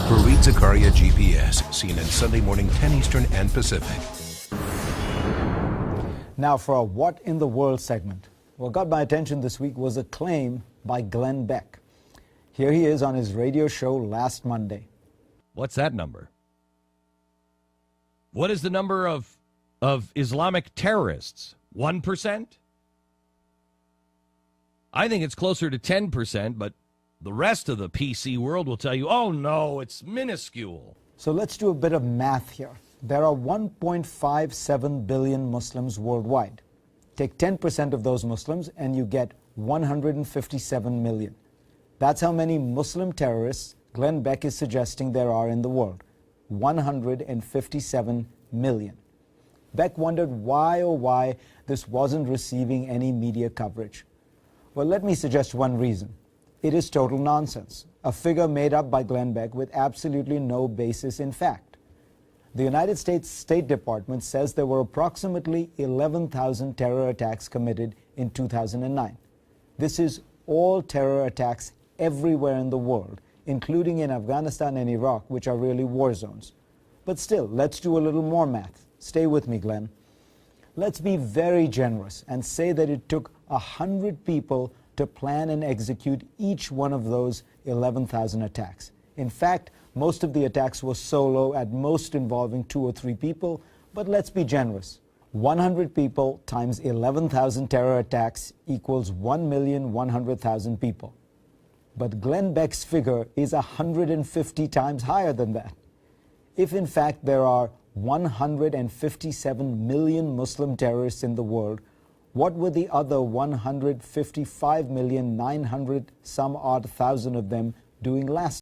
Fareed Zakaria GPS, seen in Sunday morning 10 Eastern and Pacific. Now for a What in the World segment. What got my attention this week was a claim by Glen Beck. Here he is on his radio show last Monday. What's that number? What is the number of Islamic terrorists? 1%? I think it's closer to 10%, but the rest of the PC world will tell you, oh no, it's minuscule. So let's do a bit of math here. There are 1.57 billion Muslims worldwide. Take 10% of those Muslims and you get 157 million. That's how many Muslim terrorists Glen Beck is suggesting there are in the world. 157 million. Beck wondered why, oh why, this wasn't receiving any media coverage. Well, let me suggest one reason. It is total nonsense, a figure made up by Glen Beck with absolutely no basis in fact. The United States State Department says there were approximately 11,000 terror attacks committed in 2009. This is all terror attacks everywhere in the world, including in Afghanistan and Iraq, which are really war zones. But still, let's do a little more math. Stay with me, Glenn. Let's be very generous and say that it took 100 people to plan and execute each one of those 11,000 attacks. In fact, most of the attacks were solo, at most involving 2 or 3 people, but let's be generous. 100 people times 11,000 terror attacks equals 1,100,000 people. But Glen Beck's figure is 150 times higher than that. If in fact there are 157 million Muslim terrorists in the world, what were the other 155,900,000 some odd of them doing last